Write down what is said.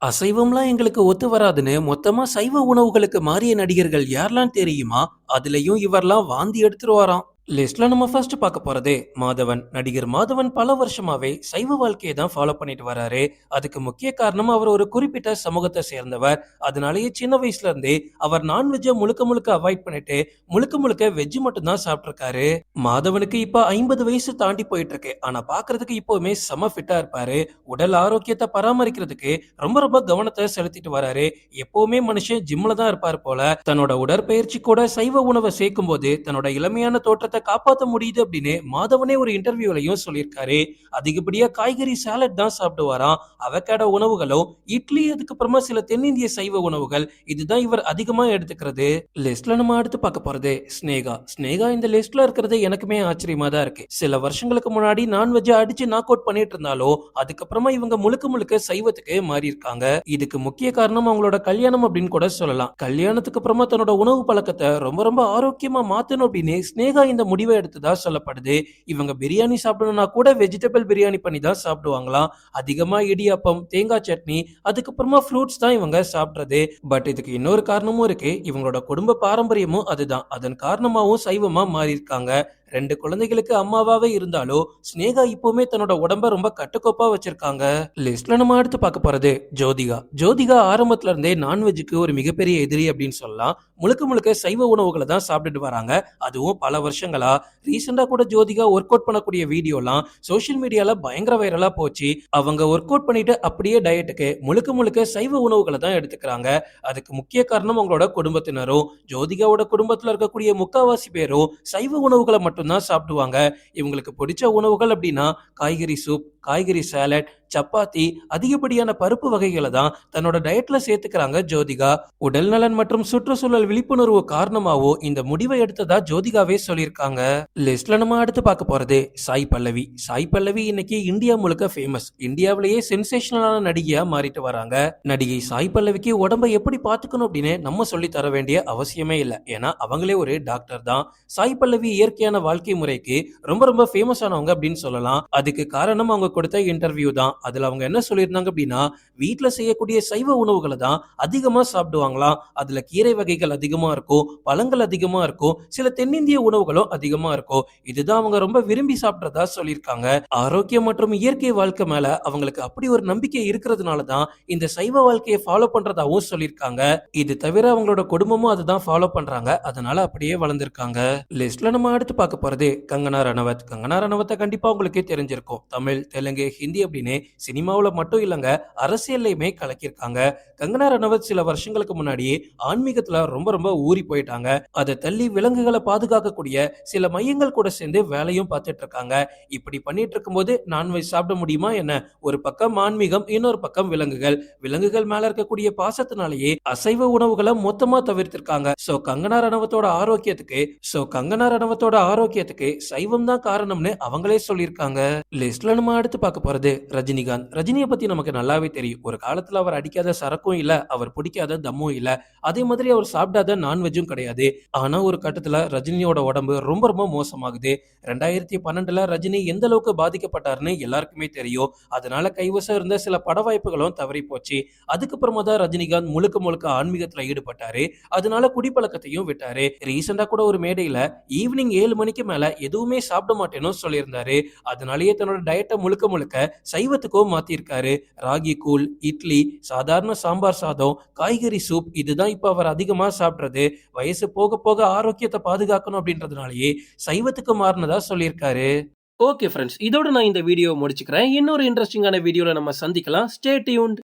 அசைவம்லாம் எங்களுக்கு ஒத்து வராதுன்னு மொத்தமா சைவ உணவுகளுக்கு மாறிய நடிகர்கள் யாரெல்லாம் தெரியுமா? அதுலயும் இவர்லாம் வாந்தி எடுத்துருவாராம். லிஸ்ட்ல நம்ம ஃபர்ஸ்ட் பார்க்க போறதே மாதவன். நடிகர் மாதவன் பல வருஷமாவே சைவ வாழ்க்கையை தான் ஃபாலோ பண்ணிட்டு வராரு. அதுக்கு முக்கிய காரணம் அவர் ஒரு குறிப்பிட்ட சமூகத்தை சேர்ந்தவர். அதனாலேயே சின்ன வயசுல இருந்தே அவர் நான்வெஜ்ஜை முழுக்க முழுக்க அவாய்ட் பண்ணிட்டு முழுக்க முழுக்க வெஜ் மட்டும் தான் சாப்பிட்டிருக்காரு. மாதவனுக்கு இப்ப 50 வயசு தாண்டி போயிட்டு இருக்கு. ஆனா பாக்குறதுக்கு இப்பவுமே செம ஃபிட்டா இருப்பாரு. உடல் ஆரோக்கியத்தை பராமரிக்கிறதுக்கு ரொம்ப ரொம்ப கவனத்தை செலுத்திட்டு வராரு. எப்பவுமே மனுஷன் ஜிம்ல தான் இருப்பாரு போல. தன்னோட உடற்பயிற்சி கூட சைவ உணவை சேர்க்கும் போது தன்னோட இளமையான தோற்றத்தை காப்பாத்த முடியுது அப்படின்னு மாதவனே ஒரு இன்டர்வியூலையும் சொல்லியிருக்காரு. அதிகப்படியா காய்கறி சாலட் தான் சாப்பிடுவாராம். அவகேடோ உணவுகளும், இட்லி, அதுக்கப்புறமா சில தென்னிந்திய சைவ உணவுகள், இதுதான் இவர் அதிகமா எடுத்துக்கிறது. லிஸ்ட்ல நம்ம அடுத்து பார்க்க போறது ஸ்னேகா. ஸ்னேகா இந்த லிஸ்ட்ல இருக்கிறது எனக்குமே ஆச்சரியமா தான் இருக்கு. சில வருஷங்களுக்கு முன்னாடி நான்வெஜ் அடிச்சு நாக் அவுட் பண்ணிட்டு இருந்தாலும் அதுக்கப்புறமா இவங்க முழுக்க முழுக்க சைவத்துக்கு மாறி இருக்காங்க. இதுக்கு முக்கிய காரணம் அவங்களோட கல்யாணம் அப்படின்னு கூட சொல்லலாம். கல்யாணத்துக்கு அப்புறமா தன்னோட உணவு பழக்கத்தை ரொம்ப ரொம்ப ஆரோக்கியமா மாத்தணும் அப்படின்னு ஸ்னேகா இந்த முடிவை எடுத்ததா சொல்லப்படுது. இவங்க பிரியாணி சாப்பிடணும்னா கூட வெஜிடபிள் பிரியாணி பண்ணி தான் சாப்பிடுவாங்களாம். அதிகமா இடியாப்பம், தேங்காய் சட்னி, அதுக்கப்புறமா ஃப்ரூட்ஸ் தான் இவங்க சாப்பிடுறது. பட் இதுக்கு இன்னொரு காரணமும் இருக்கு. இவங்களோட குடும்ப பாரம்பரியமும் அதுதான். அதன் காரணமாவும் சைவமா மாறி இருக்காங்க. 2 குழந்தைகளுக்கு அம்மாவாவே இருந்தாலும் ஸ்னேகா இப்பவுமே தன்னோட உடம்ப ரொம்ப கட்டுக்கோப்பா வச்சிருக்காங்க. லிஸ்ட்ல நம்ம அடுத்து பார்க்க போறது ஜோதிகா. ஜோதிகா ஆரம்பத்துல இருந்தே நான்வெஜ்ஜுக்கு ஒரு மிகப்பெரிய எதிரி அப்படின்னு சொல்லலாம். முழுக்க முழுக்க சைவ உணவுகளை தான் சாப்பிட்டுட்டு வராங்க. அதுவும் பல வருஷங்களா. ரீசெண்டா கூட ஜோதிகா ஒர்க் அவுட் பண்ணக்கூடிய வீடியோலாம் சோசியல் மீடியால பயங்கர வைரலா போச்சு. அவங்க ஒர்க் அவுட் பண்ணிட்டு அப்படியே டயட்டுக்கு முழுக்க முழுக்க சைவ உணவுகளை தான் எடுத்துக்கிறாங்க. அதுக்கு முக்கிய காரணம் அவங்களோட குடும்பத்தினரும். ஜோதிகாவோட குடும்பத்துல இருக்கக்கூடிய முக்காவாசி பேரும் சைவ உணவுகளை மட்டும்தான் சாப்பிடுவாங்க. இவங்களுக்கு பிடிச்ச உணவுகள் அப்படின்னா காய்கறி சூப், காய்கறி சாலட், சப்பாத்தி, அதிகப்படியான பருப்பு வகைகளை தான் தன்னோட டயட்ல சேர்த்துக்கிறாங்க ஜோதிகா. உடல் நலன் மற்றும் சுற்றுச்சூழல் விழிப்புணர்வு காரணமாகவும் இந்த முடிவை எடுத்ததா ஜோதிகாவே சொல்லியிருக்காங்க. லிஸ்ட்ல நம்ம அடுத்து பார்க்க போறது சாய் பல்லவி. சாய் பல்லவி இன்னைக்கு இந்தியா முழுக்க ஃபேமஸ். இந்தியாவிலேயே சென்சேஷனலான நடிகையா மாறிட்டு வராங்க. நடிகை சாய் பல்லவிக்கு உடம்பை எப்படி பார்த்துக்கணும் அப்படின்னு நம்ம சொல்லி தர வேண்டிய அவசியமே இல்லை. ஏன்னா அவங்களே ஒரு டாக்டர் தான். சாய் பல்லவி இயற்கையான வாழ்க்கை முறைக்கு ரொம்ப ரொம்ப ஃபேமஸ் ஆனவங்க அப்படின்னு சொல்லலாம். அதுக்கு காரணம் அவங்க கொடுத்த இன்டர்வியூ தான். அதுல அவங்க என்ன சொல்லியிருந்தாங்க அப்படின்னா, வீட்டுல செய்யக்கூடிய சைவ உணவுகளை தான் அதிகமா சாப்பிடுவாங்களாம். அதுல கீரை வகைகள் அதிகமா இருக்கும், பழங்கள் அதிகமா இருக்கும், சில தென்னிந்திய உணவுகளும் அதிகமா இருக்கும். இதுதான் அவங்க ரொம்ப விரும்பி சாப்பிட்றதா சொல்லியிருக்காங்க. ஆரோக்கியம் மற்றும் இயற்கை வாழ்க்கை மேல அவங்களுக்கு அப்படி ஒரு நம்பிக்கை இருக்கிறதுனால தான் இந்த சைவ வாழ்க்கையை ஃபாலோ பண்றதாவும் சொல்லியிருக்காங்க. இது தவிர அவங்களோட குடும்பமும் அதுதான் ஃபாலோ பண்றாங்க. அதனால அப்படியே வளர்ந்திருக்காங்க. லிஸ்ட்ல நம்ம அடுத்து பார்க்க போறது கங்கனா ரணவத். கங்கனா ரணவத்தை கண்டிப்பா உங்களுக்கே தெரிஞ்சிருக்கும். தமிழ், தெலுங்கு, ஹிந்தி அப்படின்னு சினிமாவுல மட்டும் இல்லங்க, அரசியல்லையுமே கலக்கியிருக்காங்க. கங்கனா ரணவத் சில வருஷங்களுக்கு முன்னாடியே ஆன்மீகத்துல ரொம்ப ரொம்ப ஊறி போயிட்டாங்க. அதை தள்ளி விலங்குகளை பாதுகாக்கக்கூடிய சில மையங்கள் கூட சேர்ந்து வேலையும் பார்த்துட்டு இருக்காங்க. இப்படி பண்ணிட்டு இருக்கும்போது நான்வெஜ் சாப்பிட முடியுமா என்ன? ஒரு பக்கம் ஆன்மீகம், இன்னொரு பக்கம் விலங்குகள். விலங்குகள் மேல இருக்கக்கூடிய பாசத்தினாலேயே அசைவ உணவுகளை மொத்தமா தவிர்த்திருக்காங்க. கங்கனா ரணவத்தோட ஆரோக்கியத்துக்கு சைவம் தான் காரணம்னு அவங்களே சொல்லியிருக்காங்க. லிஸ்ட்ல நம்ம அடுத்து பார்க்க போறது ரஜினிகாந்த். ரஜினியை பத்தி நமக்கு நல்லாவே தெரியும். ஒரு காலத்துல அவர் அடிக்காத சரக்கும் இல்ல, அவர் பிடிக்காத தம்மும் இல்ல, அதே மாதிரி அவர் சாப்பிடாத நான்வெஜ்ஜும் கிடையாது. ஆனா ஒரு கட்டத்துல ரஜினியோட உடம்பு ரொம்ப ரொம்ப மோசமாகுது. 2012ல ரஜினி எந்த அளவுக்கு பாதிக்கப்பட்டாருன்னு எல்லாருக்குமே தெரியும். அதனால கைவசம் இருந்த சில பட வாய்ப்புகளும் தவறி போச்சு. அதுக்கப்புறமா தான் ரஜினிகாந்த் முழுக்க முழுக்க ஆன்மீகத்துல ஈடுபட்டாரு. அதனால குடிப்பழக்கத்தையும் விட்டாரு. ரீசெண்டா கூட ஒரு மேடையில ஈவினிங் 7 மணிக்கு மேல எதுவுமே சாப்பிட மாட்டேன்னு சொல்லியிருந்தாரு. அதனாலேயே தன்னோட டயட்டை முழுக்க முழுக்க சைவத்துக்கும் மாத்திருக்காரு. ராகி கூழ், இட்லி, சாதாரண சாம்பார் சாதம், காய்கறி சூப், இதுதான் இப்ப அவர் அதிகமா சாப்பிடுறது. வயசு போக போக ஆரோக்கியத்தை பாதுகாக்கணும் அப்படின்றதுனாலயே சைவத்துக்கு மாறினதா சொல்லியிருக்காரு. ஓகே ஃப்ரெண்ட்ஸ், இதோட நான் இந்த வீடியோ முடிச்சுக்கிறேன். இன்னொரு இன்ட்ரெஸ்டிங்கான வீடியோல நம்ம சந்திக்கலாம். Stay tuned.